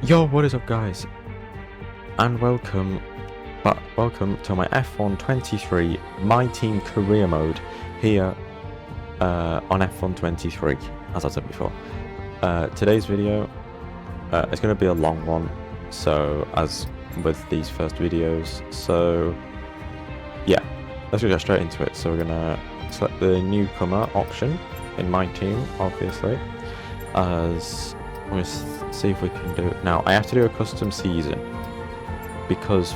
Yo, what is up, guys? And welcome to my F1 23 My Team Career Mode here on F1 23, as I said before. Today's video is going to be a long one, so as with these first videos. So yeah, let's get straight into it. So we're going to select the newcomer option in my team, obviously, as let's see if we can do it. Now I have to do a custom season because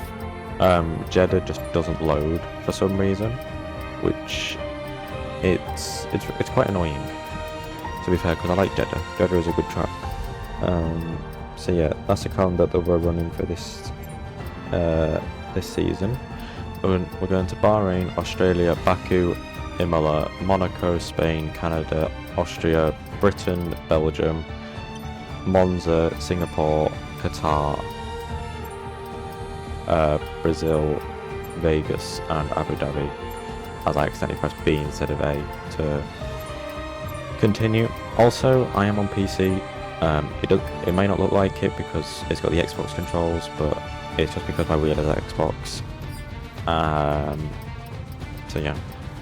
Jeddah just doesn't load for some reason, which it's quite annoying, to be fair, because I like Jeddah. Jeddah is a good track. So yeah, that's the calendar that we're running for this season. We're going to Bahrain, Australia, Baku, Imola, Monaco, Spain, Canada, Austria, Britain, Belgium, Monza, Singapore, Qatar, Brazil, Vegas, and Abu Dhabi, as I accidentally pressed B instead of A to continue. Also, I am on PC. It may not look like it because it's got the Xbox controls, but it's just because my wheel is Xbox. So yeah,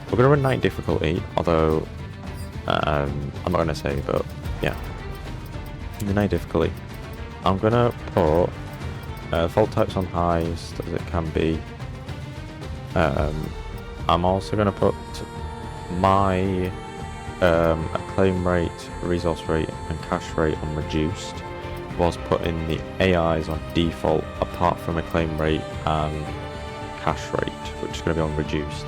we're gonna run 9 difficulty, although I'm not gonna say, but yeah. The 9 difficulty. I'm gonna put fault types on highest as it can be. I'm also gonna put my acclaim rate, resource rate, and cache rate on reduced, whilst putting the AIs on default, apart from acclaim rate and cache rate, which is gonna be on reduced,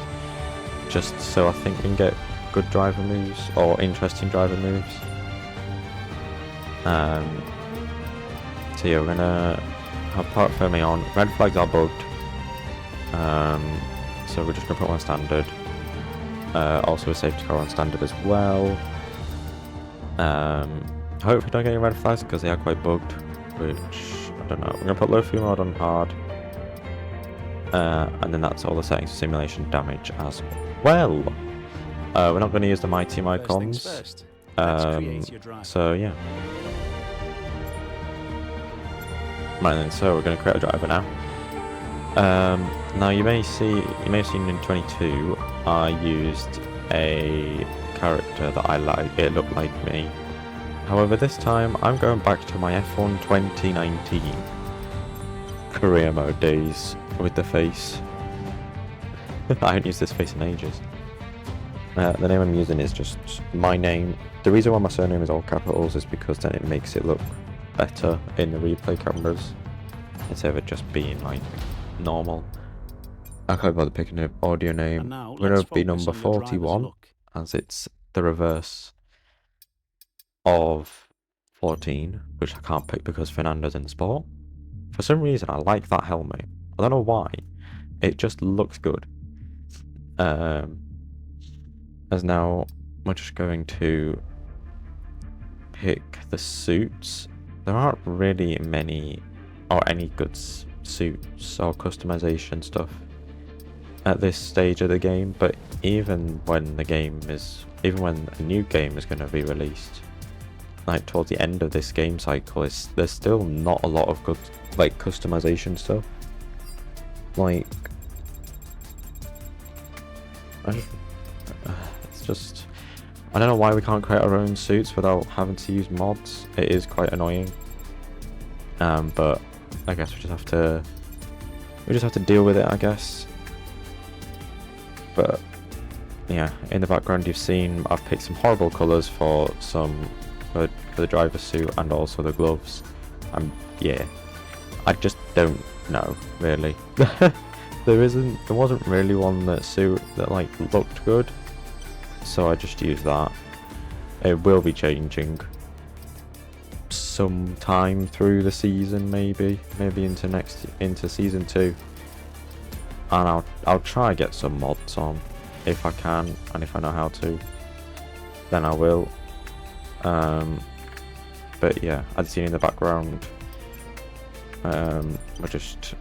just so I think we can get good driver moves or interesting driver moves. So yeah, we're gonna have part firming on. Red flags are bugged, so we're just gonna put one standard. Also a safety car on standard as well. I hope we don't get any red flags because they are quite bugged, which I don't know. We're gonna put low fuel mode on hard, and then that's all the settings for simulation damage as well. We're not going to use the My Team icons. So yeah. Right then, so we're going to create a driver now. Now you may have seen in 22, I used a character that I like. It looked like me. However, this time I'm going back to my F1 2019 career mode days with the face. I haven't used this face in ages. The name I'm using is just my name. The reason why my surname is all capitals is because then it makes it look better in the replay cameras instead of it just being like normal. I can't bother picking an audio name. We're going to be number 41 as it's the reverse of 14, which I can't pick because Fernando's in sport. For some reason I like that helmet. I don't know why. It just looks good. As now we're just going to pick the suits. There aren't really many or any good suits or customization stuff at this stage of the game, but even when a new game is going to be released, like towards the end of this game cycle, there's still not a lot of good like customization stuff. Like it's just, I don't know why we can't create our own suits without having to use mods. It is quite annoying. But I guess we just have to deal with it, I guess. But yeah, in the background you've seen I've picked some horrible colours for the driver's suit and also the gloves. Yeah, I just don't know really. There wasn't really one that like looked good, so I just used that. It will be changing sometime through the season, maybe into season 2, and I'll try get some mods on if I can, and if I know how to, then I will. But yeah, as you see in the background, we're just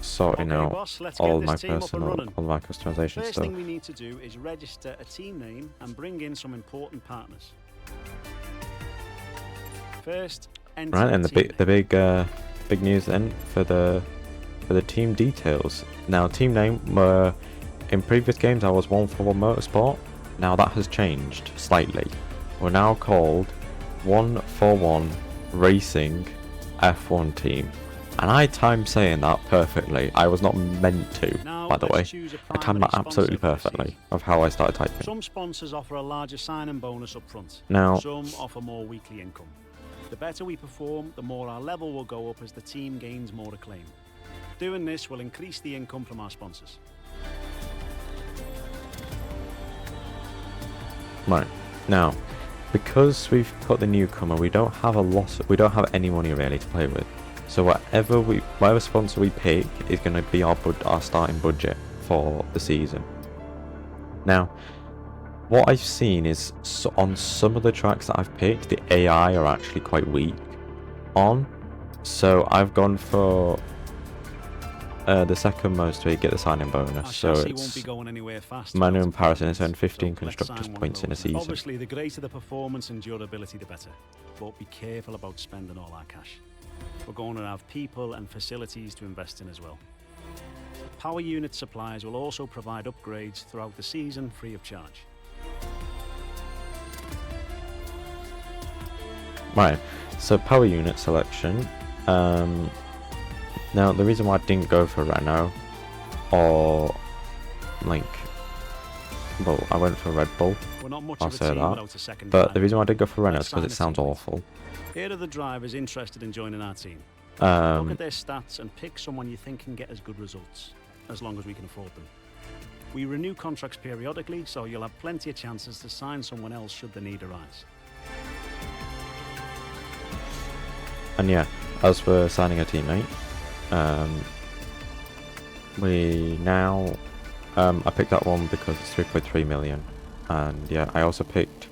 sorting out boss, all my customization First stuff. thing we need to do is register a team name and bring in some important partners. First, Enter Right, and a the team big news then for the team details. Now, team name in previous games I was 141 Motorsport. Now that has changed slightly. We're now called 141 Racing F1 Team. And I timed saying that perfectly. I was not meant to, Now, by the way. let's choose a I timed that primary absolutely sponsor for the perfectly season. of how I started typing. Some sponsors offer a larger sign-in bonus up front. Now, Some offer more weekly income. The better we perform, the more our level will go up as the team gains more acclaim. Doing this will increase the income from our sponsors. right, now, because we've put the newcomer, we don't have any money really to play with. So whatever sponsor we pick is going to be our starting budget for the season. Now, what I've seen is on some of the tracks that I've picked, the AI are actually quite weak on. So I've gone for the second most to get the signing bonus. So won't be it's going anywhere fast manual comparison performance, is earned 15 so let's constructors sign one points in a closer. season. Obviously, the greater the performance and durability, the better. But be careful about spending all our cash. We're going to have people and facilities to invest in as well. Power unit suppliers will also provide upgrades throughout the season free of charge. Right, so power unit selection. Now the reason why I didn't go for Renault or I went for Red Bull. We're not much I'll of a say team that. without a second But driver. the reason why I did go for Renault Let's is because sign it a sounds team. awful. Here are the drivers interested in joining our team. Look Um, at their stats and pick someone you think can get us good results, as long as we can afford them. We renew contracts periodically, so you'll have plenty of chances to sign someone else should the need arise. and yeah, as we're signing a teammate, we now I picked that one because it's 3.3 million, and yeah, I also picked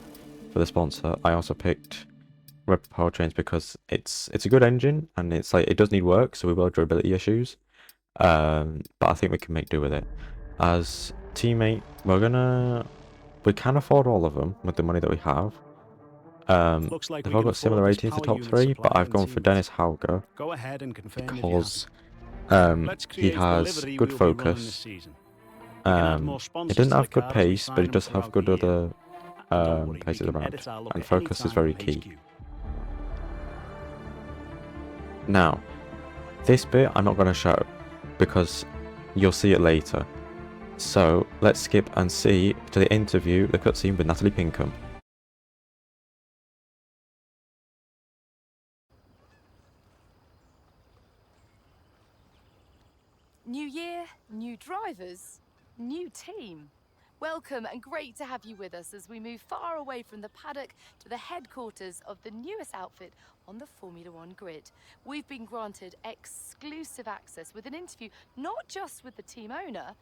for the sponsor. I also picked Red Bull Powertrains because it's a good engine and it's it does need work, so we will have durability issues. But I think we can make do with it. As teammate, we can afford all of them with the money that we have. Looks like They've we all can got similar afford this ratings, the power top unit three, but supplier I've and gone for teammate. Dennis Hauger Go ahead and confirm because Let's he create the has livery good we'll be running this focus. season. We can add more He sponsors doesn't to have the good car as we pace, sign but he them does have throughout good the year. other And don't worry, we places can around, edit our look and at focus any is very time from key. HQ. Now, this bit I'm not going to show because you'll see it later. So let's skip and see to the interview, the cutscene with Natalie Pinkham. New year, new drivers, new team. Welcome and great to have you with us as we move far away from the paddock to the headquarters of the newest outfit on the Formula One grid. We've been granted exclusive access with an interview not just with the team owner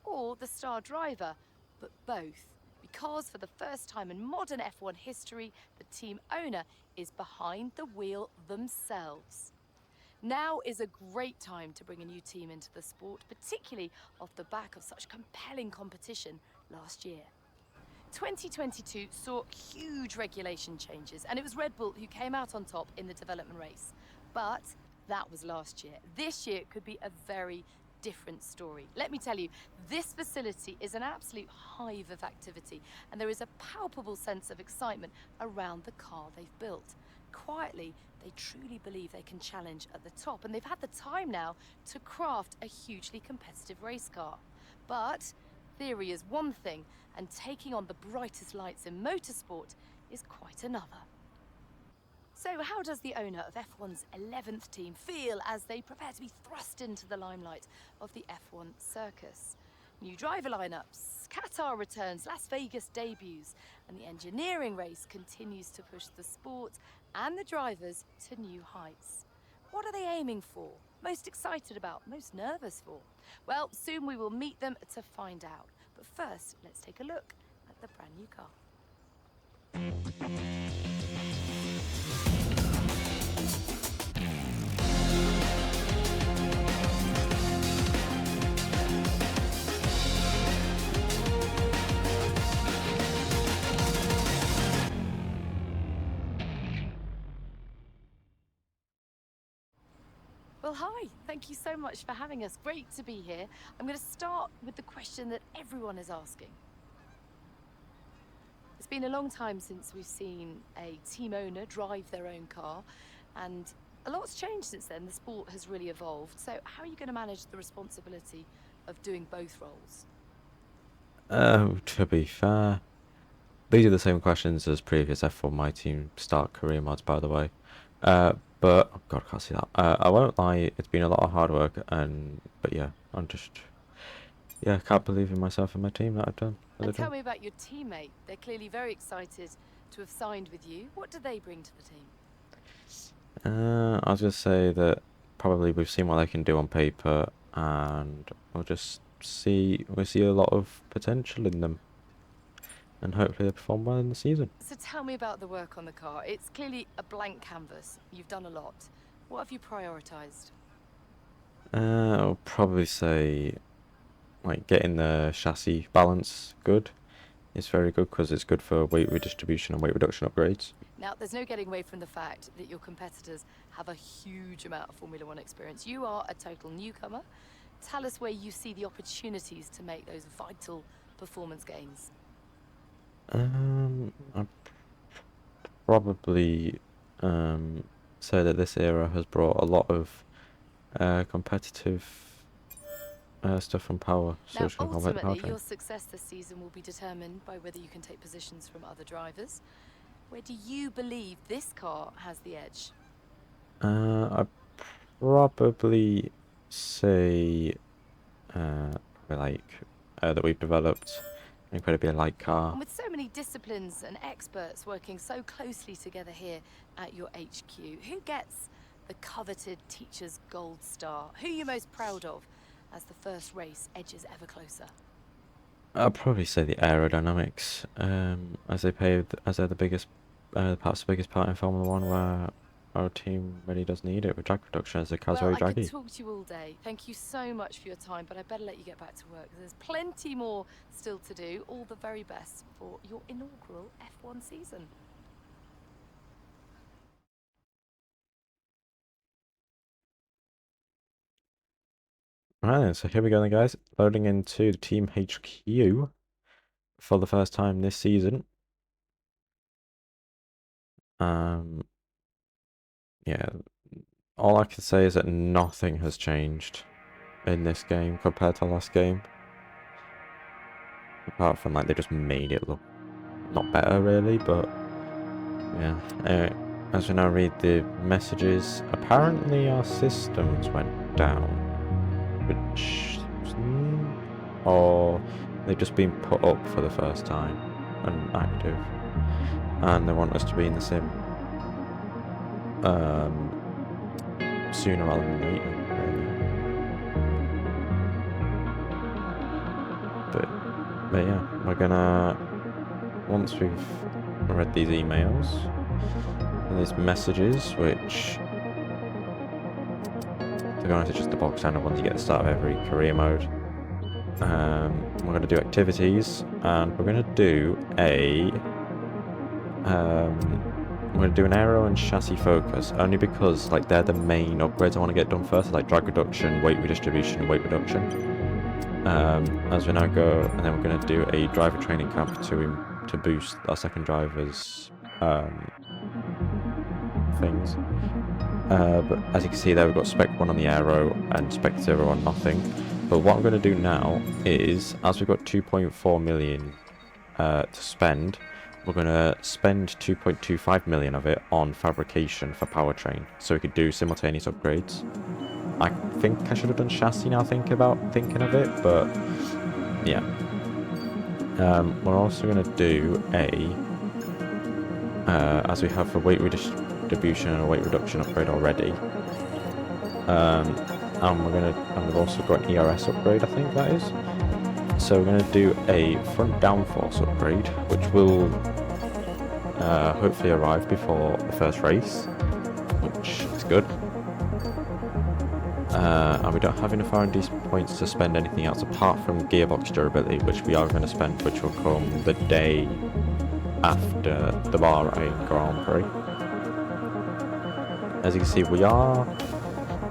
or the star driver, but both. Because for the first time in modern F1 history, the team owner is behind the wheel themselves. Now is a great time to bring a new team into the sport, particularly off the back of such compelling competition last year. 2022 saw huge regulation changes, and it was Red Bull who came out on top in the development race. But that was last year. This year could be a very different story. Let me tell you, this facility is an absolute hive of activity, and there is a palpable sense of excitement around the car they've built. Quietly, they truly believe they can challenge at the top, and they've had the time now to craft a hugely competitive race car. But theory is one thing, and taking on the brightest lights in motorsport is quite another. So how does the owner of F1's 11th team feel as they prepare to be thrust into the limelight of the F1 circus? New driver lineups, Qatar returns, Las Vegas debuts, and the engineering race continues to push the sport and the drivers to new heights. What are they aiming for? Most excited about? Most nervous for? Well, soon we will meet them to find out. But first, let's take a look at the brand new car. Well, hi. Thank you so much for having us. Great to be here. I'm going to start with the question that everyone is asking. It's been a long time since we've seen a team owner drive their own car, and a lot's changed since then. The sport has really evolved. So how are you going to manage the responsibility of doing both roles? To be fair, these are the same questions as previous F1 My Team Start career mods, by the way. But oh God, I can't see that. I won't lie, it's been a lot of hard work, but yeah, can't believe in myself and my team that I've done. And tell me about your teammate. They're clearly very excited to have signed with you. What do they bring to the team? I was gonna say that probably we've seen what they can do on paper, and we see a lot of potential in them, and hopefully they perform well in the season. So tell me about the work on the car. It's clearly a blank canvas. You've done a lot. What have you prioritised? I'll probably say, like, getting the chassis balance good. It's very good because it's good for weight redistribution and weight reduction upgrades. Now, there's no getting away from the fact that your competitors have a huge amount of Formula One experience. You are a total newcomer. Tell us where you see the opportunities to make those vital performance gains. I'd probably say that this era has brought a lot of competitive stuff from power. Now, ultimately, your success this season will be determined by whether you can take positions from other drivers. Where do you believe this car has the edge? I'd probably say that we've developed an incredibly light car. And with so many disciplines and experts working so closely together here at your HQ, who gets the coveted Teacher's Gold Star? Who are you most proud of as the first race edges ever closer? I'd probably say the aerodynamics, as they're the biggest, perhaps the biggest part in Formula One, where our team really does need it with drag reduction, as the car's very draggy. I could talk to you all day. Thank you so much for your time, but I better let you get back to work. There's plenty more still to do. All the very best for your inaugural F1 season. Right then, so here we go then, guys. Loading into the Team HQ for the first time this season. Yeah, all I can say is that nothing has changed in this game compared to last game. Apart from, like, they just made it look not better, really, but yeah. Anyway, as we now read the messages, apparently our systems went down, which... or they've just been put up for the first time and active, and they want us to be in the sim sooner rather than later, really. But yeah, we're gonna, once we've read these emails and these messages, which to be honest, it's just the bog standard ones you get at the start of every career mode. We're going to do activities, and we're going to do an aero and chassis focus, only because, like, they're the main upgrades I want to get done first, like drag reduction, weight redistribution, and weight reduction. As we now go, and then we're going to do a driver training camp to boost our second driver's things. But as you can see there, we've got Spec 1 on the aero and Spec 0 on nothing. But what I'm going to do now is, as we've got 2.4 million to spend, we're going to spend 2.25 million of it on fabrication for powertrain, so we could do simultaneous upgrades. I think I should have done chassis now thinking of it, but yeah. We're also going to do as we have for weight redistribution and a weight reduction upgrade already. And we've also got an ERS upgrade, I think that is. So we're going to do a front downforce upgrade, which will hopefully arrive before the first race, which is good. And we don't have enough R&D points to spend anything else apart from gearbox durability, which we are going to spend, which will come the day after the Bahrain Grand Prix. As you can see, we are,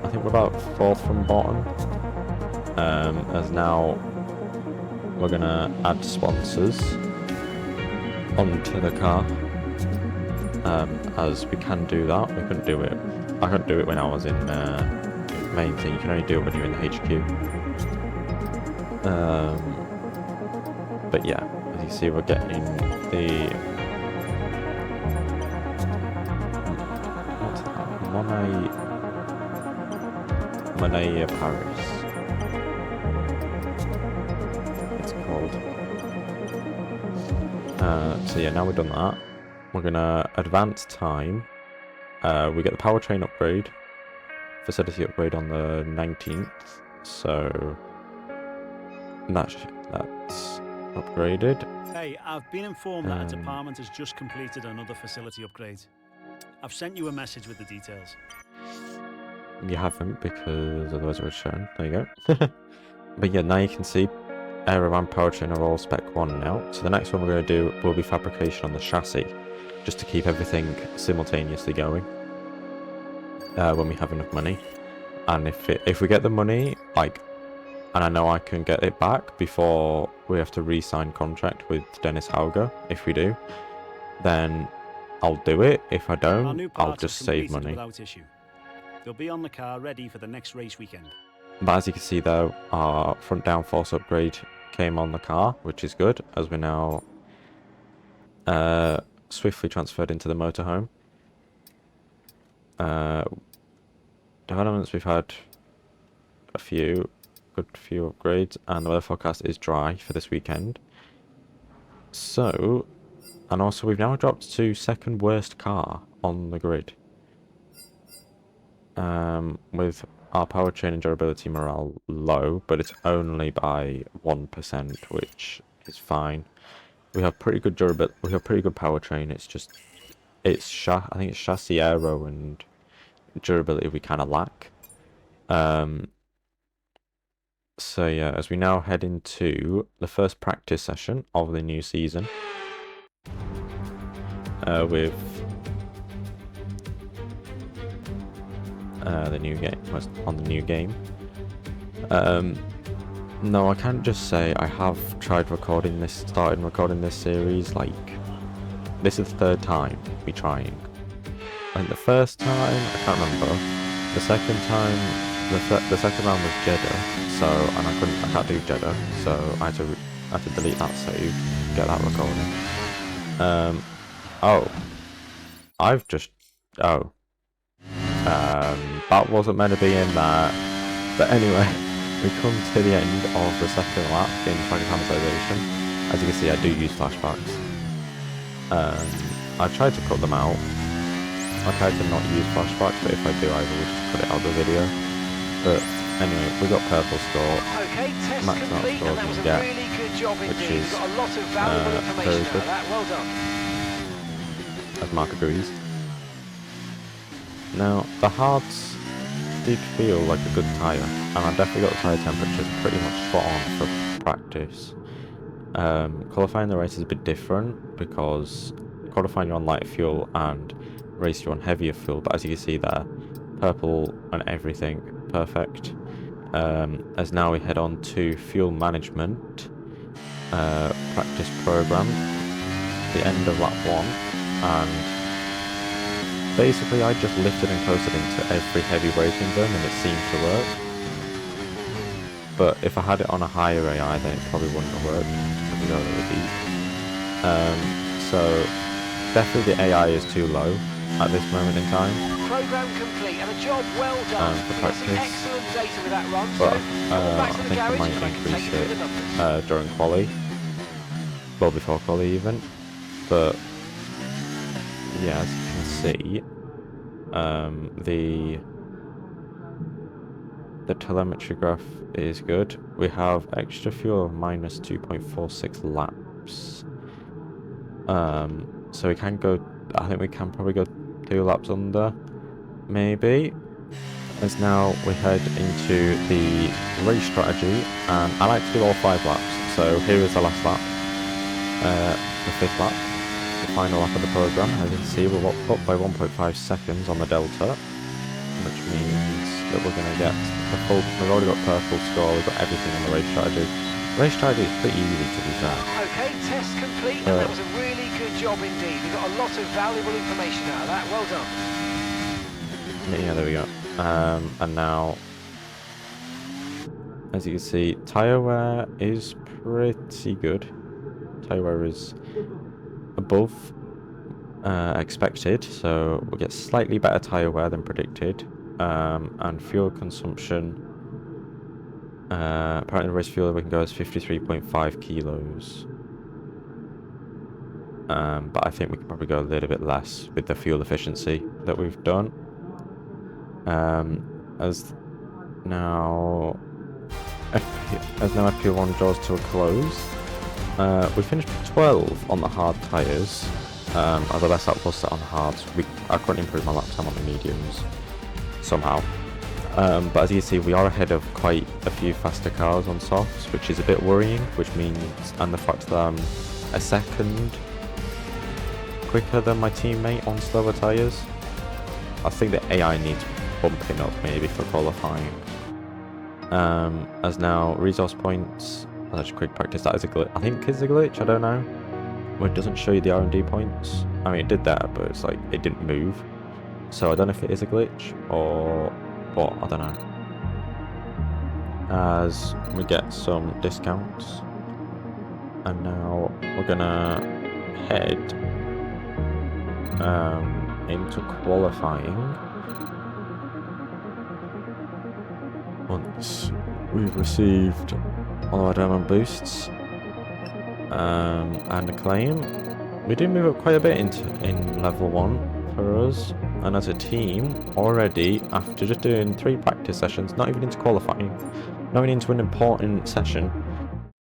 I think we're about 4th from bottom. As now we're gonna add sponsors onto the car. As we can do that. We couldn't do it. I couldn't do it when I was in main thing. You can only do it when you're in the HQ. But yeah, as you see, we're getting the what's that? Monet Paris. It's called. So yeah, now we've done that. We're gonna advance time. We get the powertrain upgrade, facility upgrade on the 19th. So that's upgraded. Hey, I've been informed that a department has just completed another facility upgrade. I've sent you a message with the details. You haven't, because otherwise it would shown. There you go. But yeah, now you can see aero and powertrain are all spec 1 now. So the next one we're going to do will be fabrication on the chassis, just to keep everything simultaneously going when we have enough money. And if we get the money, like, and I know I can get it back before we have to re-sign contract with Dennis Hauger, if we do, then I'll do it. If I don't, I'll just save money. Without issue. They'll be on the car ready for the next race weekend. But as you can see though, our front downforce upgrade came on the car, which is good, as we're now swiftly transferred into the motorhome. Developments, we've had a good few upgrades, and the weather forecast is dry for this weekend. So, and also we've now dropped to 2nd worst car on the grid. With our powertrain and durability morale low, but it's only by 1%, which is fine. We have pretty good durability. We have pretty good powertrain. It's just, I think it's chassis aero and durability we kind of lack. So yeah, as we now head into the first practice session of the new season, with the new game, on the new game. No, I can't just say I have started recording this series. Like, this is the 3rd time me trying. I think the first time, I can't remember. The second time, the second round was Jeddah, so, and I can't do Jeddah, so I had to delete that save, get that recording. That wasn't meant to be in that. But anyway, we come to the end of the second lap in track acclimatization. As you can see, I do use flashbacks. I tried to cut them out. I tried to not use flashbacks, but if I do, I will just cut it out of the video. But anyway, we got purple score. Okay, test max complete, and that was a really good job indeed. Is, got a lot of valuable information out of that. Well done. As Mark agrees. Now, the hards did feel like a good tyre, and I definitely got the tyre temperatures pretty much spot on for practice. Qualifying the race is a bit different, because qualifying you're on lighter fuel and race you're on heavier fuel, but as you can see there, purple and everything, perfect. As now we head on to fuel management, practice program, the end of lap 1, and basically I just lifted and coasted into every heavy braking zone and it seemed to work. But if I had it on a higher AI, then it probably wouldn't have worked, because we go really deep. So definitely the AI is too low at this moment in time. Program complete and a job well done. For practice. Excellent data with that run. But back I to the think I garage might and I can increase take you through the numbers. it during quali. Well, before quali even. But yeah, as you can see, the telemetry graph is good. We have extra fuel of minus 2.46 laps. So we can go, I think we can probably go 2 laps under, maybe. As now we head into the race strategy, and I like to do all 5 laps. So here is the last lap, the 5th lap. The final lap of the program. As you can see, we're up by 1.5 seconds on the delta, which means that we're going to get the full. We've already got purple score. We've got everything on the race strategy. Race strategy is pretty easy to be fair. Okay, test complete, and that was a really good job indeed. We got a lot of valuable information out of that. Well done. Yeah, there we go. And now, as you can see, tyre wear is pretty good. Tyre wear is above expected, so we'll get slightly better tyre wear than predicted. And fuel consumption, apparently the race fuel we can go as 53.5 kilos. But I think we can probably go a little bit less with the fuel efficiency that we've done. As now FP1 draws to a close, we finished 12 on the hard tyres. Although that's output on hards, I couldn't improve my lap time on the mediums somehow. But as you can see, we are ahead of quite a few faster cars on softs, which is a bit worrying. Which means, and the fact that I'm a second quicker than my teammate on slower tyres, I think the AI needs bumping up maybe for qualifying. As now resource points. That's just quick practice. That is a glitch. I think it's a glitch. I don't know. Well, it doesn't show you the R&D points. I mean, it did that, but it's like it didn't move. So I don't know if it is a glitch or what. I don't know. As we get some discounts, and now we're gonna head into qualifying once we've received all our diamond boosts. And a claim. We did move up quite a bit in level 1 for us, and as a team already, after just doing 3 practice sessions, not even into qualifying, not even into an important session,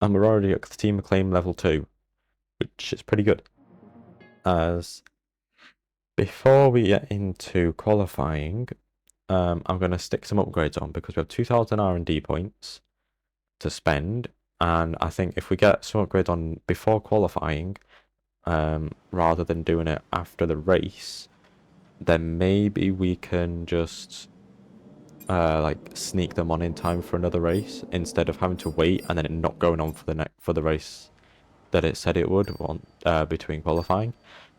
and we're already at the team acclaim level 2, which is pretty good. As before we get into qualifying, I'm going to stick some upgrades on because we have 2,000 R&D points to spend. And I think if we get some upgrades on before qualifying, rather than doing it after the race, then maybe we can just like sneak them on in time for another race instead of having to wait and then it not going on for the race that it said it would between qualifying.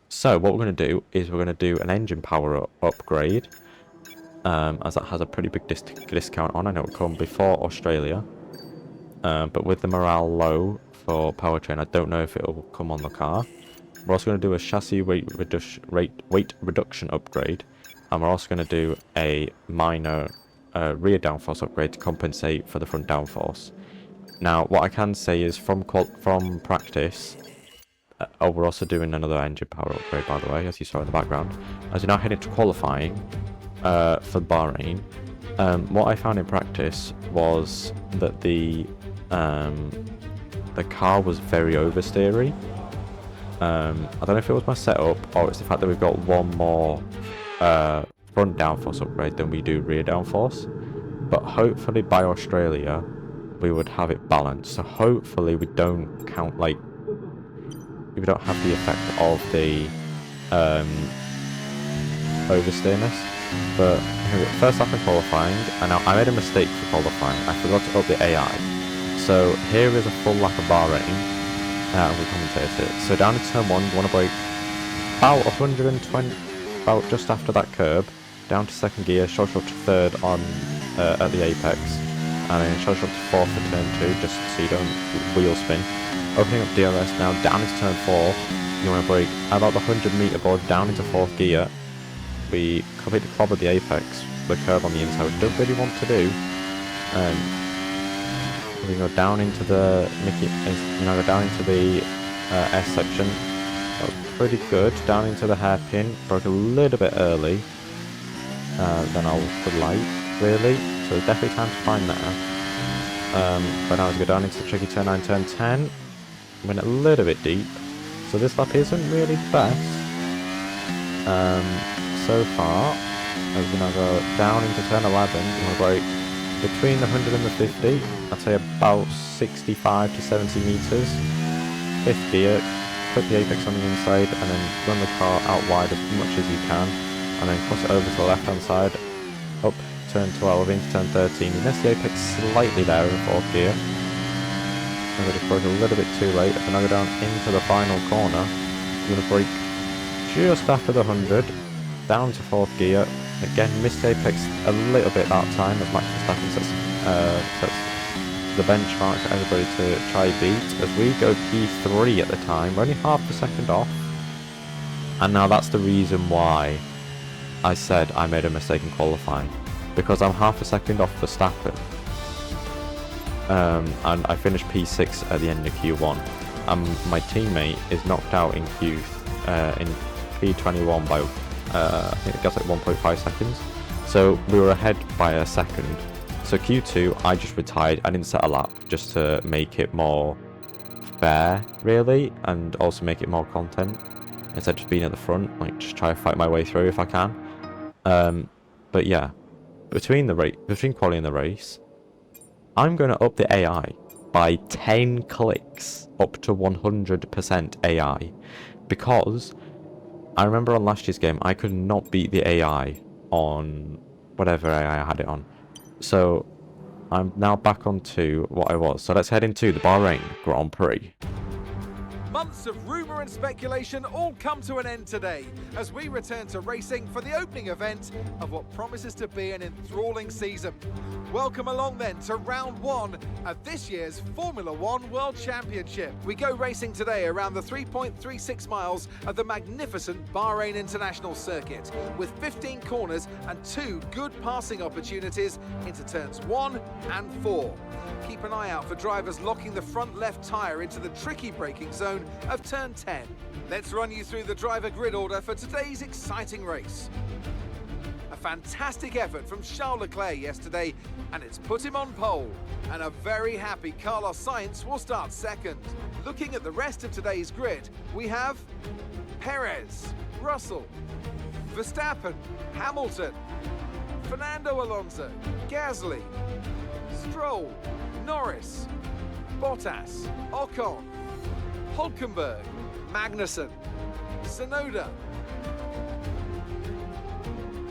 So what we're going to do is we're going to do an engine power upgrade, as that has a pretty big discount on. I know it will come before Australia. But with the morale low for powertrain, I don't know if it will come on the car. We're also going to do a chassis weight reduction upgrade, and we're also going to do a minor rear downforce upgrade to compensate for the front downforce. Now, what I can say is from practice, we're also doing another engine power upgrade, by the way, as you saw in the background. As you're now heading to qualifying for Bahrain, what I found in practice was that the car was very oversteery. I don't know if it was my setup or it's the fact that we've got one more front downforce upgrade than we do rear downforce, but hopefully by Australia we would have it balanced, so hopefully we don't count we don't have the effect of the oversteerness. But first lap in qualifying, and now I made a mistake for qualifying. I forgot to up the AI. So here is a full lap of Bahrain, and we commentate it. So down in turn 1, you want to brake about 120, about just after that curb, down to second gear, short up to third on at the apex, and then short up to fourth for turn 2, just so you don't wheel spin. Opening up DRS now, down into turn 4, you want to brake about the 100 meter board down into fourth gear. We completely clobbered the apex, the curve on the inside, which we don't really want to do. We go down into the go down into the S section. That was pretty good. Down into the hairpin, broke a little bit early than I would like, really. So there's definitely time to find that. But now we go down into the tricky turn 9, turn 10. Went a little bit deep. So this lap isn't really the best. So far, as we now go down into turn 11, we'll brake between the 100 and the 50, I'd say about 65 to 70 meters. Fifth gear, put the apex on the inside, and then run the car out wide as much as you can, and then cross it over to the left hand side, up turn 12 into turn 13. We missed the apex slightly there in 4th gear. I'm going to brake a little bit too late. If I now go down into the final corner, I'm going to brake just after the 100, down to 4th gear. Again, missed the apex a little bit that time, as Max Verstappen sets the benchmark for everybody to try beat. As we go P3 at the time, we're only half a second off. And now that's the reason why I said I made a mistake in qualifying. Because I'm half a second off Verstappen. And I finished P6 at the end of Q1. My teammate is knocked out in P21 by, I think it gets like 1.5 seconds. So we were ahead by a second. So Q2, I just retired. I didn't set a lap just to make it more fair, really, and also make it more content. Instead of just being at the front, like just try to fight my way through if I can. But yeah, between quality and the race, I'm going to up the AI by 10 clicks up to 100% AI, because I remember on last year's game I could not beat the AI on whatever AI I had it on. So I'm now back onto what I was. So let's head into the Bahrain Grand Prix. Months of rumour and speculation all come to an end today as we return to racing for the opening event of what promises to be an enthralling season. Welcome along then to round 1 of this year's Formula 1 World Championship. We go racing today around the 3.36 miles of the magnificent Bahrain International Circuit, with 15 corners and 2 good passing opportunities into turns 1 and 4. Keep an eye out for drivers locking the front left tyre into the tricky braking zone of turn 10. Let's run you through the driver grid order for today's exciting race. A fantastic effort from Charles Leclerc yesterday, and it's put him on pole. And a very happy Carlos Sainz will start second. Looking at the rest of today's grid, we have Perez, Russell, Verstappen, Hamilton, Fernando Alonso, Gasly, Stroll, Norris, Bottas, Ocon, Hulkenberg, Magnussen, Tsunoda,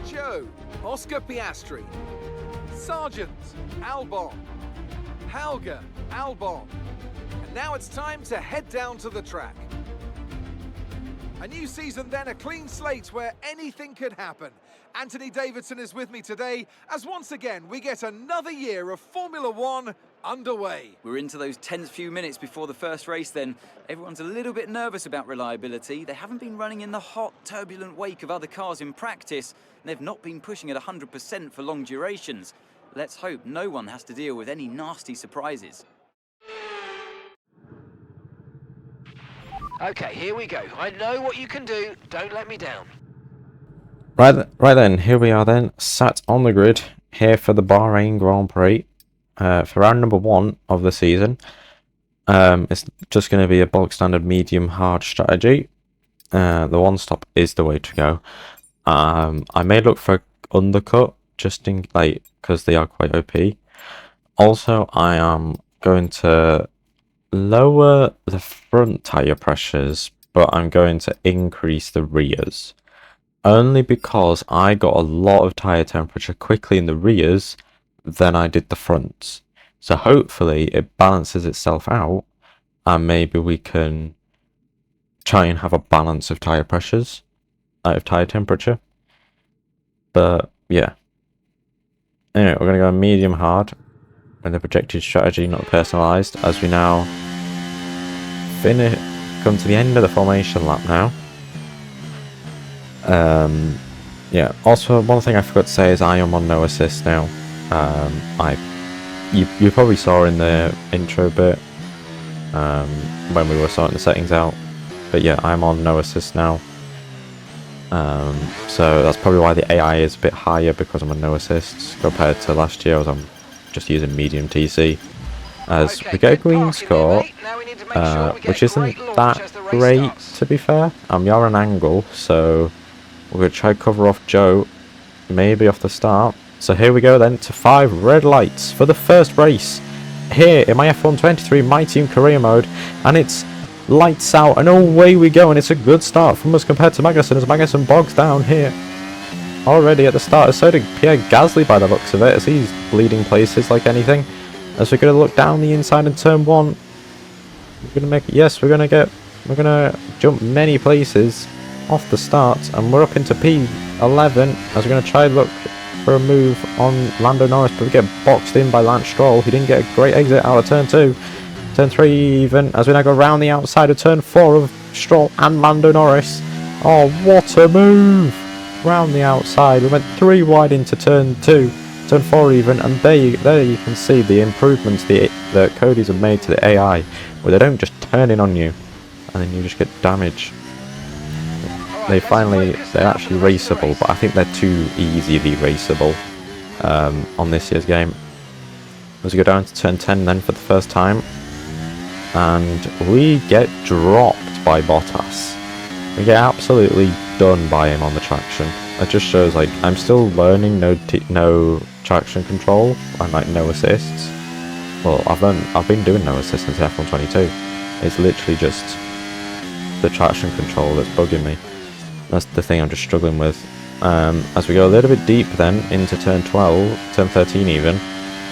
Joe, Oscar Piastri, Sargent, Albon, Helga, Albon. And now it's time to head down to the track. A new season then, a clean slate where anything could happen. Anthony Davidson is with me today as once again we get another year of Formula 1 underway. We're into those tense few minutes before the first race then. Everyone's a little bit nervous about reliability. They haven't been running in the hot, turbulent wake of other cars in practice, and they've not been pushing at 100% for long durations. Let's hope no one has to deal with any nasty surprises. Okay, here we go. I know what you can do. Don't let me down. Right then, here we are then, sat on the grid, here for the Bahrain Grand Prix, for round number 1 of the season. It's just going to be a bog standard medium hard strategy. The one stop is the way to go. I may look for undercut, just in like, because they are quite OP. Also, I am going to lower the front tire pressures, but I'm going to increase the rears. Only because I got a lot of tire temperature quickly in the rears than I did the fronts. So hopefully it balances itself out, and maybe we can try and have a balance of tire pressures out of tire temperature. But yeah. Anyway, we're going to go medium hard with the projected strategy, not personalized, as we now come to the end of the formation lap now. Yeah, also one thing I forgot to say is I am on no assist now. You probably saw in the intro bit when we were sorting the settings out, but yeah, I'm on no assist now. So that's probably why the AI is a bit higher, because I'm on no assists compared to last year. I'm just using medium TC. As we get a green score, which isn't that great to be fair. We are an angle, so we're going to try to cover off Joe, maybe off the start. So here we go then to 5 red lights for the first race here in my F1 23 My Team Career mode, and it's lights out and away we go, and it's a good start from us compared to Magnussen, as Magnussen bogs down here already at the start. So did Pierre Gasly by the looks of it, as he's leading places like anything. As we're going to look down the inside in turn 1. We're going to make, yes, we're going to jump many places off the start, and we're up into P11 as we're going to try and look for a move on Lando Norris, but we get boxed in by Lance Stroll. He didn't get a great exit out of turn 2. Turn 3 even, as we now go round the outside of turn 4 of Stroll and Lando Norris. Oh, what a move! Round the outside, we went 3 wide into turn 2, turn 4 even, and there you can see the improvements that Cody's have made to the AI, where they don't just turn in on you, and then you just get damage. They're actually raceable, but I think they're too easily raceable on this year's game. As we go down to turn 10 then for the first time, and we get dropped by Bottas. We get absolutely done by him on the traction. It just shows like I'm still learning no traction control and like no assists. Well, I've been doing no assists since F1 22. It's literally just the traction control that's bugging me. That's the thing I'm just struggling with. As we go a little bit deep then into turn 12, turn 13 even,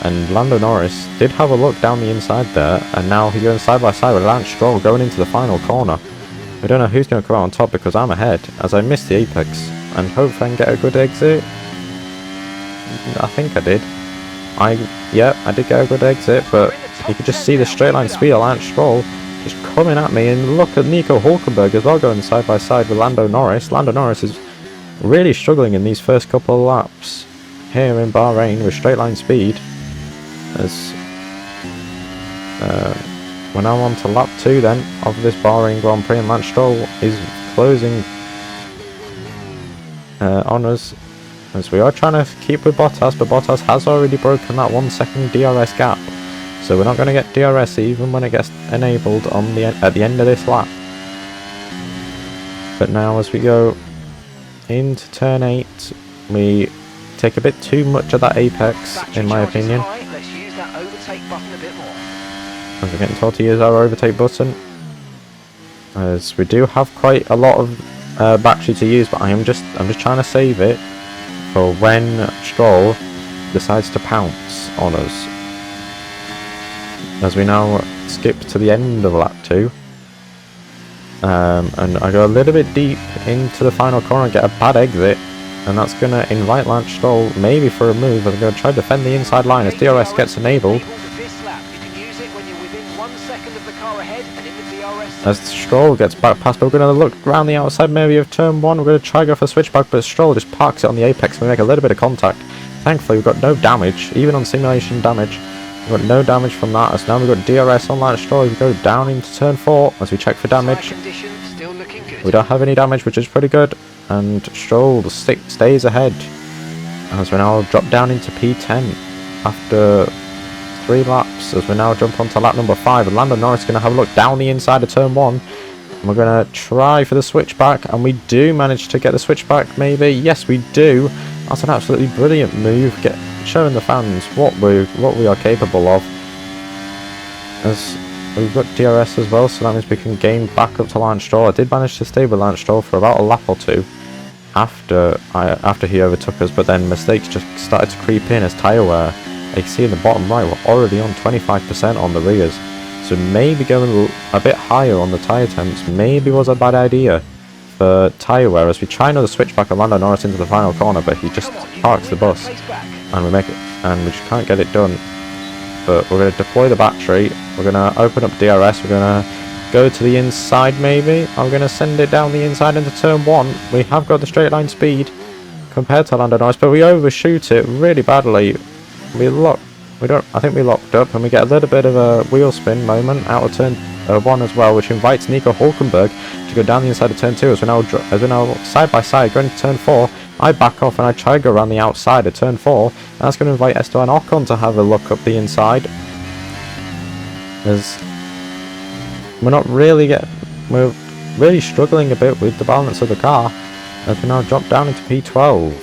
and Lando Norris did have a look down the inside there, and now he's going side by side with Lance Stroll going into the final corner. We don't know who's going to come out on top because I'm ahead, as I missed the apex, and hopefully I can get a good exit. I think I did. I did get a good exit, but you could just see the straight line speed of Lance Stroll just coming at me, and look at Nico Hulkenberg as well going side by side with Lando Norris. Lando Norris is really struggling in these first couple of laps here in Bahrain with straight line speed. As we're now on to lap 2 then of this Bahrain Grand Prix, and Lance Stroll is closing on us, as we are trying to keep with Bottas, but Bottas has already broken that 1 second DRS gap, so we're not going to get DRS even when it gets enabled at the end of this lap. But now as we go into turn 8, we take a bit too much of that apex, in my opinion. Let's use that overtake button a bit more. As we're getting told to use our overtake button, as we do have quite a lot of battery to use, but I'm just trying to save it for when Stroll decides to pounce on us. As we now skip to the end of lap 2, and I go a little bit deep into the final corner and get a bad exit, and that's going to invite Lance Stroll maybe for a move. I'm going to try to defend the inside line as DRS gets enabled. As Stroll gets back past, but we're going to look around the outside maybe of turn 1. We're going to try to go for a switchback, but Stroll just parks it on the apex and we make a little bit of contact. Thankfully we've got no damage, even on simulation damage. We've got no damage from that, as now we've got DRS on Lance Stroll. We go down into turn 4 as we check for damage. We don't have any damage, which is pretty good, and Stroll stays ahead as we now drop down into P10 after 3 laps, as we now jump onto lap number 5, and Lando Norris is going to have a look down the inside of turn 1, and we're going to try for the switchback, and we do manage to get the switchback maybe. Yes, we do. That's an absolutely brilliant move, showing the fans what we are capable of. As we've got DRS as well, so that means we can gain back up to Lance Stroll. I did manage to stay with Lance Stroll for about a lap or 2 after he overtook us, but then mistakes just started to creep in as tyre wear. You can see in the bottom right, we're already on 25% on the rears, so maybe going a bit higher on the tyre temps maybe was a bad idea for tyre wear, as we try another switchback on Lando Norris into the final corner, but he just parks the bus and we make it, and we just can't get it done. But we're going to deploy the battery, we're going to open up DRS, we're going to go to the inside maybe. I'm going to send it down the inside into turn 1. We have got the straight line speed compared to Lando Norris, but we overshoot it really badly. I think we locked up, and we get a little bit of a wheel spin moment out of turn 1 as well, which invites Nico Hulkenberg to go down the inside of turn 2 as we're now side by side going to turn 4. I back off and I try to go around the outside of turn 4, and that's going to invite Esteban Ocon to have a look up the inside, as we're really struggling a bit with the balance of the car as we now drop down into P12.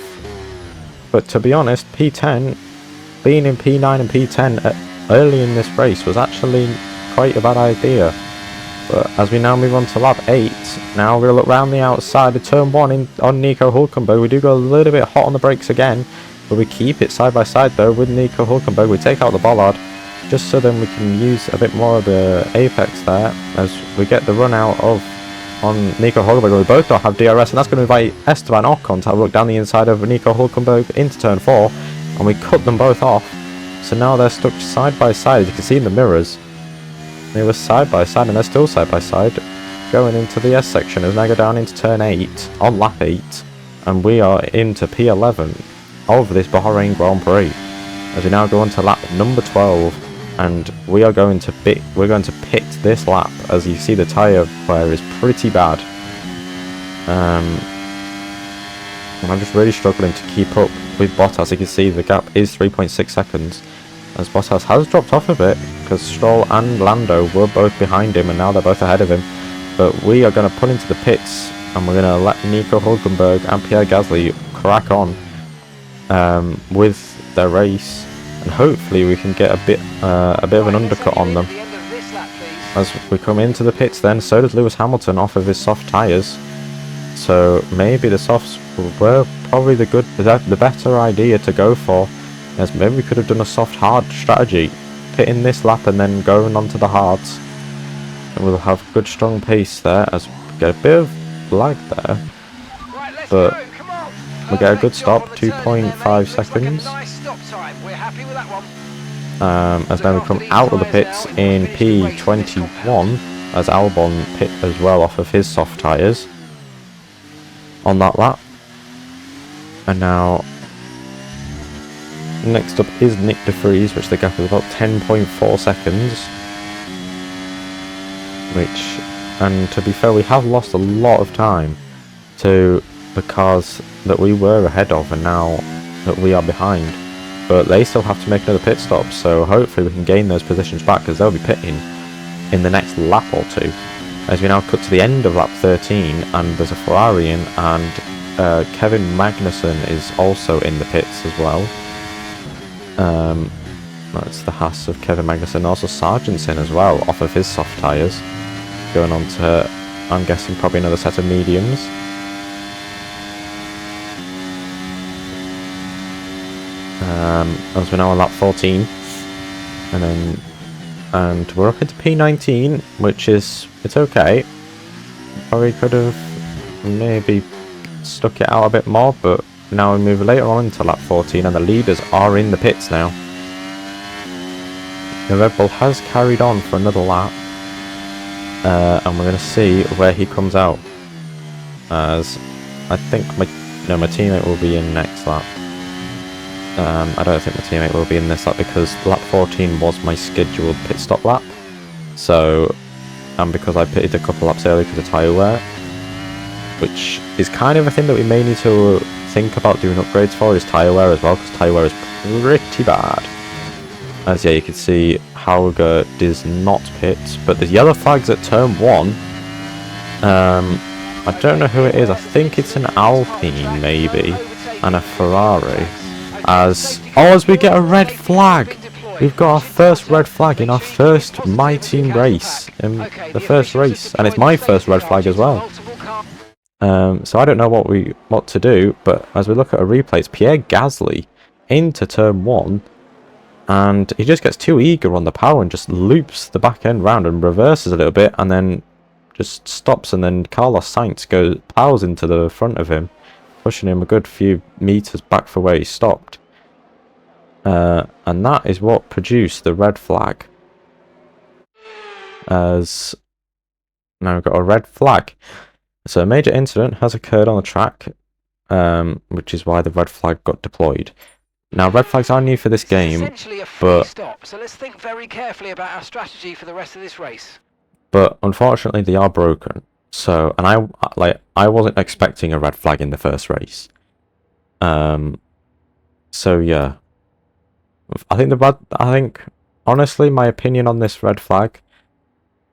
But to be honest, P10, being in P9 and P10 early in this race was actually quite a bad idea, But as we now move on to lap 8, now we'll look round the outside of turn 1 on Nico Hulkenberg. We do go a little bit hot on the brakes again, but we keep it side by side though with Nico Hulkenberg. We take out the bollard just so then we can use a bit more of the apex there as we get the run out of on Nico Hulkenberg. We both don't have DRS, and that's going to invite Esteban Ocon to have a look down the inside of Nico Hulkenberg into turn 4, and we cut them both off. So now they're stuck side by side, as you can see in the mirrors. They were side by side, and they're still side by side going into the S section as now go down into turn 8 on lap 8, and we are into P11 of this Bahrain Grand Prix as we now go on to lap number 12, and we are going to pit this lap. As you see, the tyre wear is pretty bad, and I'm just really struggling to keep up with Bottas. You can see the gap is 3.6 seconds as Bottas has dropped off a bit because Stroll and Lando were both behind him and now they're both ahead of him. But we are going to pull into the pits and we're going to let Nico Hulkenberg and Pierre Gasly crack on with their race, and hopefully we can get a bit of an undercut on them. As we come into the pits then, so does Lewis Hamilton off of his soft tyres. So maybe the softs were probably the better idea to go for, as maybe we could have done a soft hard strategy, pitting this lap and then going on to the hards. And we'll have good strong pace there as we get a bit of lag there. But we get a good stop, 2.5 seconds. As then we come out of the pits in P21 as Albon pit as well off of his soft tyres on that lap. And now next up is Nick de Vries, which the gap is about 10.4 seconds. And to be fair, we have lost a lot of time to the cars that we were ahead of and now that we are behind. But they still have to make another pit stop, so hopefully we can gain those positions back because they'll be pitting in the next lap or two. As we now cut to the end of lap 13 and there's a Ferrari in, and Kevin Magnussen is also in the pits as well. That's the Haas of Kevin Magnussen. Also Sargent's in as well off of his soft tyres. Going on to, I'm guessing, probably another set of mediums. As we're now on lap 14, and we're up into P19, which is, it's okay. Probably could have maybe stuck it out a bit more, but now we move later on into lap 14 and the leaders are in the pits now. The Red Bull has carried on for another lap, and we're going to see where he comes out, as I think my teammate will be in next lap. I don't think my teammate will be in this lap because lap 14 was my scheduled pit stop lap. So, and because I pitted a couple laps early because of tyre wear, which is kind of a thing that we may need to think about doing upgrades for, is tyre wear as well, because tyre wear is pretty bad. As yeah, you can see Hauger does not pit, but there's yellow flags at turn 1. I don't know who it is. I think it's an Alpine maybe, and a Ferrari. As we get a red flag, we've got our first red flag in our first My Team race, the first race, and it's my first red flag as well. So I don't know what to do, but as we look at a replay, it's Pierre Gasly into turn 1, and he just gets too eager on the power and just loops the back end round and reverses a little bit, and then just stops, and then Carlos Sainz plows into the front of him, pushing him a good few meters back for where he stopped. And that is what produced the red flag. As now we've got a red flag. So a major incident has occurred on the track, which is why the red flag got deployed. Now red flags are new for this game, Essentially a free but stop, so let's think very carefully about our strategy for the rest of this race. But unfortunately they are broken. So, and I wasn't expecting a red flag in the first race. So yeah, I think honestly, my opinion on this red flag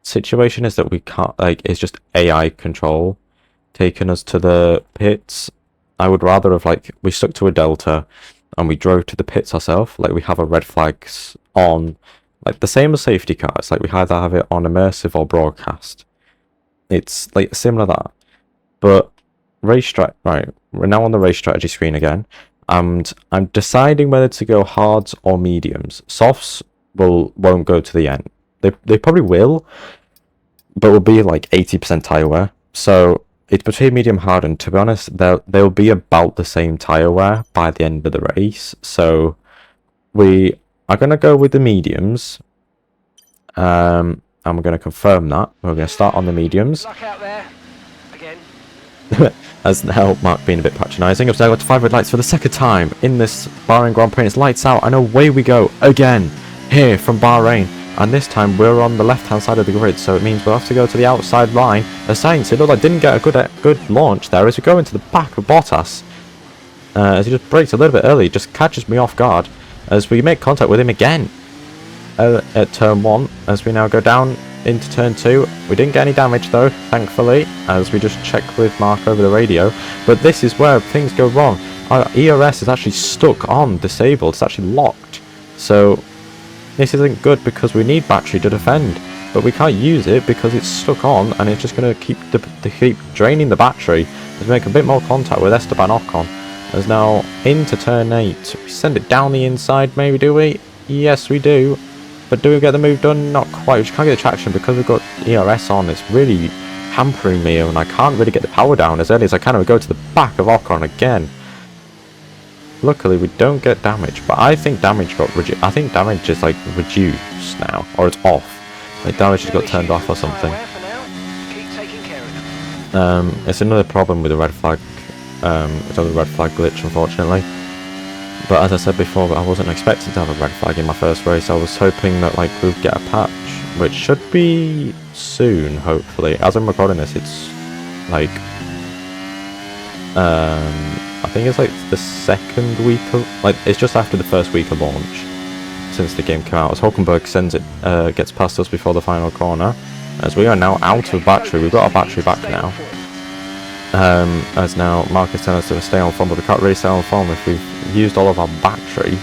situation is that we can't, it's just AI control taking us to the pits. I would rather have we stuck to a delta and we drove to the pits ourselves. We have a red flags on like the same as safety cars. Like we either have it on immersive or broadcast. It's like similar to that. But right, we're now on the race strategy screen again, and I'm deciding whether to go hards or mediums. Softs won't go to the end. They probably will, but will be like 80% tire wear. So it's between medium hard, and to be honest, they'll be about the same tire wear by the end of the race. So we are gonna go with the mediums. And we're gonna confirm that. We're gonna start on the mediums. Luck out there. Again. As now Mark being a bit patronising. I've now got 5 red lights for the second time in this Bahrain Grand Prix. It's lights out, and away we go again here from Bahrain. And this time we're on the left hand side of the grid, so it means we'll have to go to the outside line. As Sainz, it looked like didn't get a good launch there as we go into the back of Bottas. As he just brakes a little bit early, just catches me off guard as we make contact with him again at turn 1. As we now go down into turn 2, we didn't get any damage though, thankfully, as we just checked with Mark over the radio. But this is where things go wrong. Our ERS is actually stuck on disabled. It's actually locked. So this isn't good because we need battery to defend, but we can't use it because it's stuck on, and it's just going to keep draining the battery as we make a bit more contact with Esteban Ocon. As now into turn 8, we send it down the inside, maybe, do we? Yes, we do. But do we get the move done? Not quite. We just can't get the traction because we've got ERS on. It's really hampering me, and I can't really get the power down as early as I can. We go to the back of Ocon again. Luckily, we don't get damage, but I think damage got I think damage is like reduced now, or it's off. Like damage has got turned off or something. It's another problem with the red flag. It's another red flag glitch, unfortunately. But as I said before, I wasn't expecting to have a red flag in my first race. I was hoping that like we'd get a patch, which should be soon, hopefully. As I'm recording this, it's like I think it's like the second week of, like, it's just after the first week of launch since the game came out. As Hulkenberg sends it, gets past us before the final corner. As we are now out of battery, we've got our battery back now. As now Mark is telling us to stay on form, but we can't really stay on form if we've used all of our battery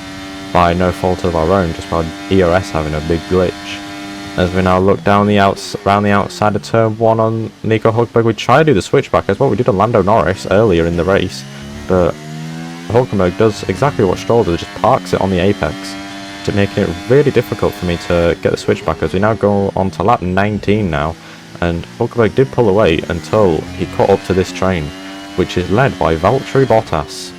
by no fault of our own, just by ERS having a big glitch. As we now look down around the outside of turn 1 on Nico Hulkenberg, we try to do the switchback as well. We did on Lando Norris earlier in the race, but Hulkenberg does exactly what Stroll does, just parks it on the apex, to making it really difficult for me to get the switchback. As we now go on to lap 19 now, and Hulkenberg did pull away until he caught up to this train, which is led by Valtteri Bottas.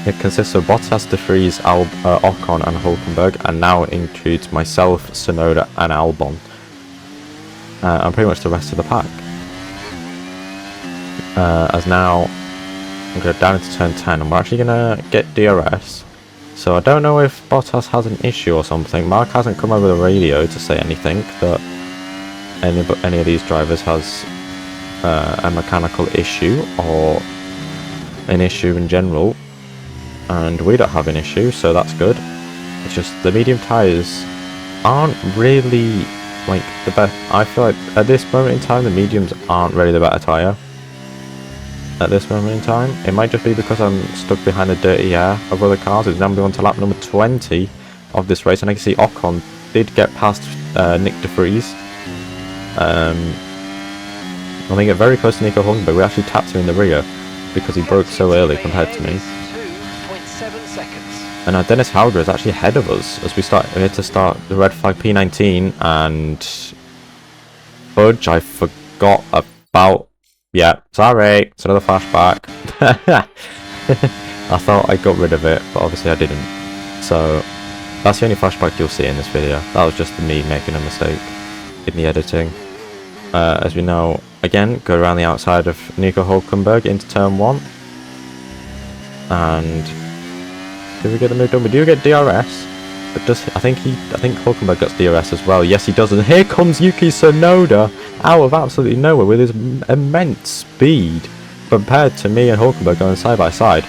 It consists of Bottas, De Vries, Ocon and Hulkenberg, and now includes myself, Tsunoda and Albon, and pretty much the rest of the pack. As now we go down into turn 10, and we're actually going to get DRS. So I don't know if Bottas has an issue or something. Mark hasn't come over the radio to say anything that any of these drivers has a mechanical issue or an issue in general, and we don't have an issue, so that's good. It's just the medium tyres aren't really like the best. I feel like at this moment in time the mediums aren't really the better tyre at this moment in time. It might just be because I'm stuck behind the dirty air of other cars. It's now on to lap number 20 of this race, and I can see Ocon did get past Nick De Vries. I think get very close to Nico Hulkenberg. We actually tapped him in the rear because he broke so early compared to me. 2.7 seconds. And now Dennis Hauger is actually ahead of us as we had to start the red flag P19, and Fudge I forgot about. Yeah, sorry, it's another flashback. I thought I got rid of it, but obviously I didn't. So that's the only flashback you'll see in this video. That was just me making a mistake in the editing. As we now again go around the outside of Nico Hulkenberg into turn 1, and do we get the move done? We do get DRS, but I think Hulkenberg gets DRS as well. Yes, he does, and here comes Yuki Tsunoda out of absolutely nowhere with his immense speed compared to me and Hulkenberg going side by side.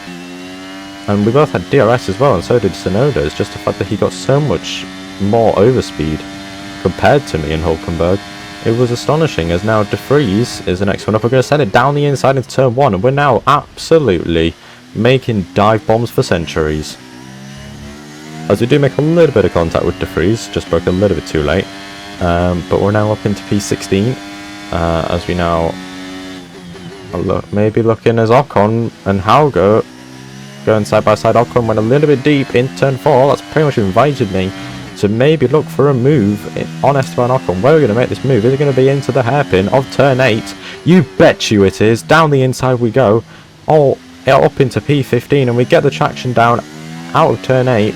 And we both had DRS as well, and so did Tsunoda. It's just the fact that he got so much more overspeed compared to me and Hulkenberg. It was astonishing. As now De Vries is the next one up. We're going to send it down the inside into turn 1, and we're now absolutely making dive bombs for centuries. as we do make a little bit of contact with De Vries, just broke a little bit too late. But we're now up into P16, as we now maybe looking as Ocon and Hauger going side by side. Ocon went a little bit deep in turn 4. That's pretty much invited me to maybe look for a move on Esteban Ocon. Where are we going to make this move? Is it going to be into the hairpin of turn 8? You bet you it is. Down the inside we go. All up into P15, and we get the traction down out of turn 8.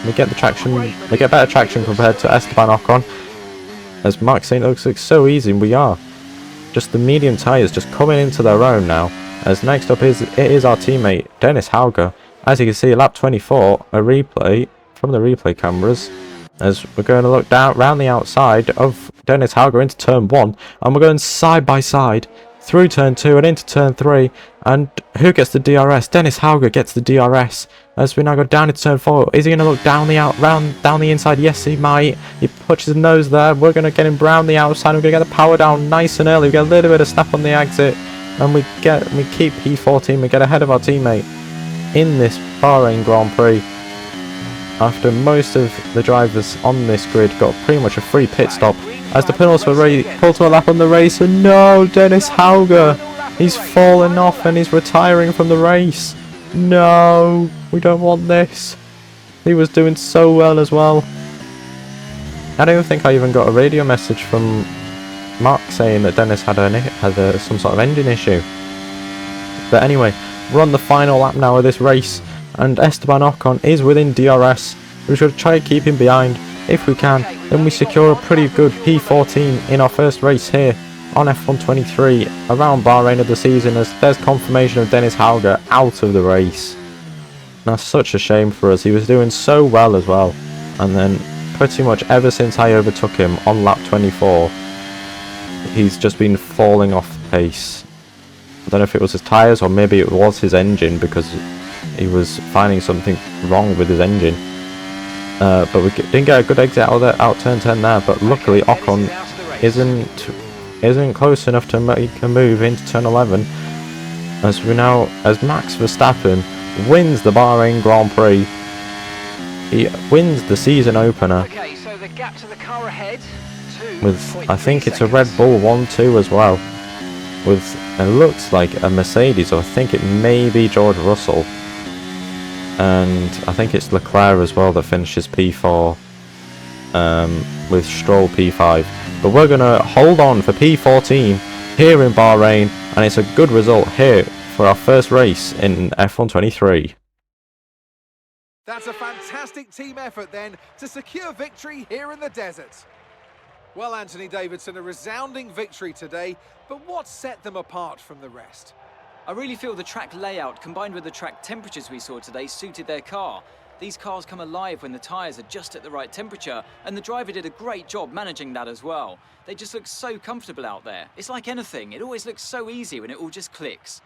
We get better traction compared to Esteban Ocon. As Mark's saying, it looks like so easy, and we are. Just the medium tyres just coming into their own now. As next up is our teammate Dennis Hauger. As you can see, lap 24, a replay from the replay cameras. As we're going to look down round the outside of Dennis Hauger into turn 1, and we're going side by side through turn 2 and into turn 3. And who gets the DRS? Dennis Hauger gets the DRS. As we now go down into turn 4, is he going to look down the inside? Yes, he might. He puts his nose there. We're going to get him round the outside. We're going to get the power down nice and early. We get a little bit of snap on the exit, and we keep P14. We get ahead of our teammate in this Bahrain Grand Prix. After most of the drivers on this grid got pretty much a free pit stop, as the penalty pulled to a lap on the race, and no, Dennis Hauger, he's fallen off and he's retiring from the race. No, we don't want this. He was doing so well as well. I don't even think I even got a radio message from Mark saying that Dennis had some sort of engine issue. But anyway, we're on the final lap now of this race, and Esteban Ocon is within DRS. We should try to keep him behind. If we can, then we secure a pretty good P14 in our first race here on F1 23 around Bahrain of the season, as there's confirmation of Dennis Hauger out of the race. That's such a shame for us. He was doing so well as well, and then pretty much ever since I overtook him on lap 24, he's just been falling off the pace. I don't know if it was his tyres or maybe it was his engine, because he was finding something wrong with his engine. But we didn't get a good exit out turn 10 there, but luckily Ocon isn't close enough to make a move into turn 11, as Max Verstappen wins the Bahrain Grand Prix. He wins the season opener So the gap to the car ahead, with, I think it's a Red Bull 1-2 as well, with, it looks like a Mercedes, or I think it may be George Russell, and I think it's Leclerc as well that finishes P4, with Stroll P5. But we're going to hold on for P14 here in Bahrain, and it's a good result here for our first race in F1 23. That's a fantastic team effort then to secure victory here in the desert. Well, Anthony Davidson, a resounding victory today, but what set them apart from the rest? I really feel the track layout combined with the track temperatures we saw today suited their car. These cars come alive when the tyres are just at the right temperature, and the driver did a great job managing that as well. They just look so comfortable out there. It's like anything, it always looks so easy when it all just clicks.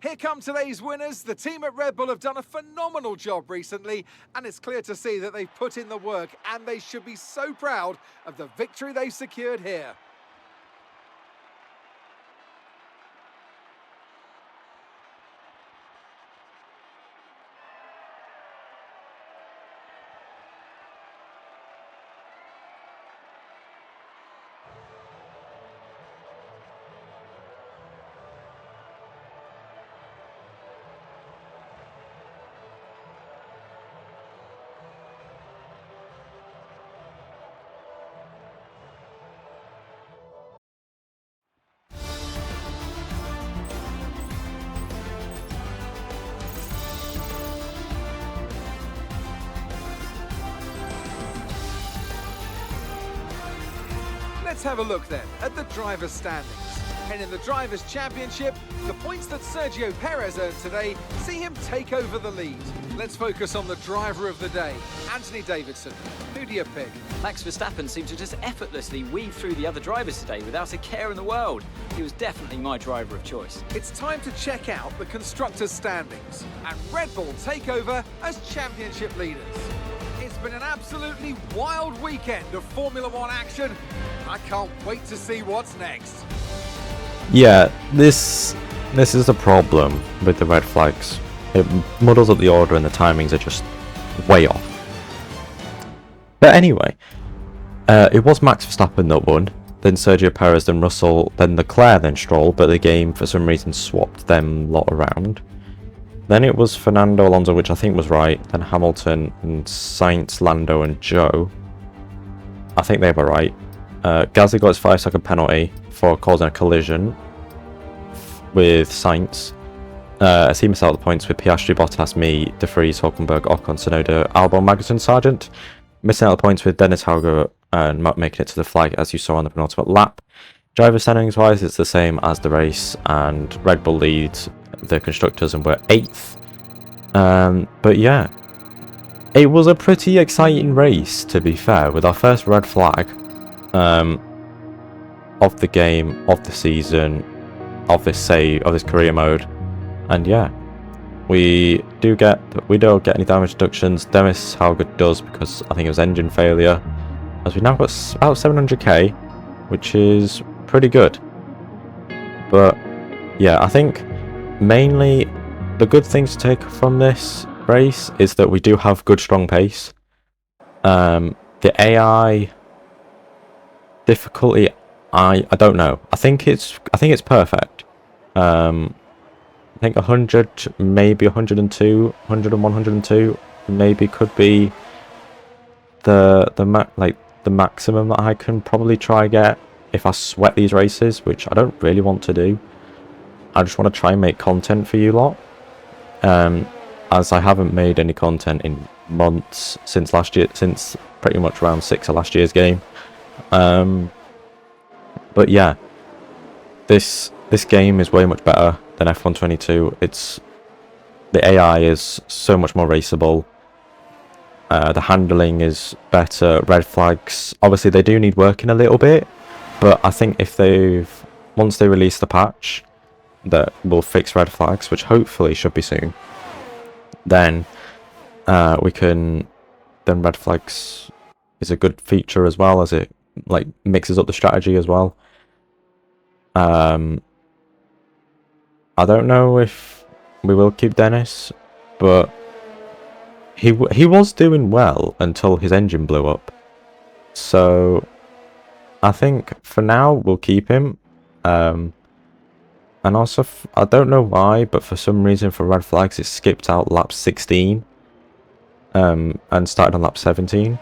Here come today's winners. The team at Red Bull have done a phenomenal job recently, and it's clear to see that they've put in the work, and they should be so proud of the victory they've secured here. Let's have a look then at the drivers' standings. And in the Drivers' Championship, the points that Sergio Perez earned today see him take over the lead. Let's focus on the driver of the day, Anthony Davidson. Who do you pick? Max Verstappen seemed to just effortlessly weave through the other drivers today without a care in the world. He was definitely my driver of choice. It's time to check out the constructors' standings, and Red Bull take over as championship leaders. It's been an absolutely wild weekend of Formula One action. I can't wait to see what's next. Yeah, this This is the problem with the red flags. It muddles up the order and the timings are just way off. But anyway, it was Max Verstappen that won, then Sergio Perez, then Russell, then Leclerc, then Stroll, but the game for some reason swapped them lot around. Then it was Fernando Alonso, which I think was right, then Hamilton, and Sainz, Lando, and Joe. I think they were right. Gasly got his 5-second penalty for causing a collision with Sainz. As he missed out the points with Piastri, Bottas, me, De Vries, Hulkenberg, Ocon, Tsunoda, Albon, Magnussen, Sargent. Missing out the points with Dennis Hauger and not making it to the flag, as you saw on the penultimate lap. Driver standings wise, it's the same as the race, and Red Bull leads the constructors and we're 8th. But yeah, it was a pretty exciting race, to be fair, with our first red flag of the game, of the season, of this career mode. And yeah, we don't get any damage reductions. Dennis Hauger does, because I think it was engine failure, as we now got about 700k, which is pretty good. But yeah, I think mainly the good things to take from this race is that we do have good strong pace. The AI difficulty, I don't know. I think it's perfect. I think 100, maybe 102, 101, 102, maybe could be the maximum that I can probably try get if I sweat these races, which I don't really want to do. I just want to try and make content for you lot, as I haven't made any content in months since last year, since pretty much round 6 of last year's game. But yeah, this game is way much better than F1 22. The AI is so much more raceable. The handling is better. Red flags, obviously they do need working a little bit, but I think once they release the patch that will fix red flags, which hopefully should be soon, then then red flags is a good feature as well, as it mixes up the strategy as well. I don't know if we will keep Dennis, but he was doing well until his engine blew up. So I think for now we'll keep him. And also, I don't know why, but for some reason for red flags it skipped out lap 16 and started on lap 17.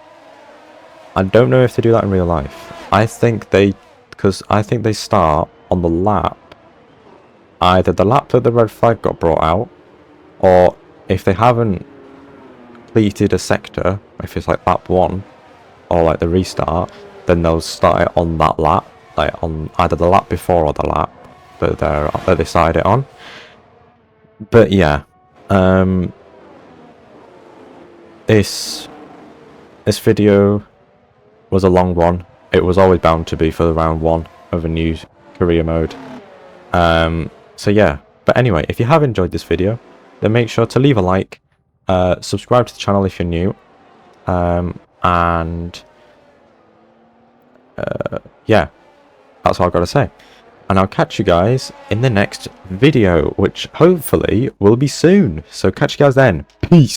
I don't know if they do that in real life. I think they start on the lap, either the lap that the red flag got brought out, or if they haven't completed a sector, if it's like lap 1 or like the restart, then they'll start it on that lap, like on either the lap before or the lap that they started it on. But yeah, this video was a long one. It was always bound to be for the round 1 of a new career mode. So yeah, but anyway, if you have enjoyed this video, then make sure to leave a like, subscribe to the channel if you're new, and yeah, that's all I've got to say. And I'll catch you guys in the next video, which hopefully will be soon. So catch you guys then. Peace.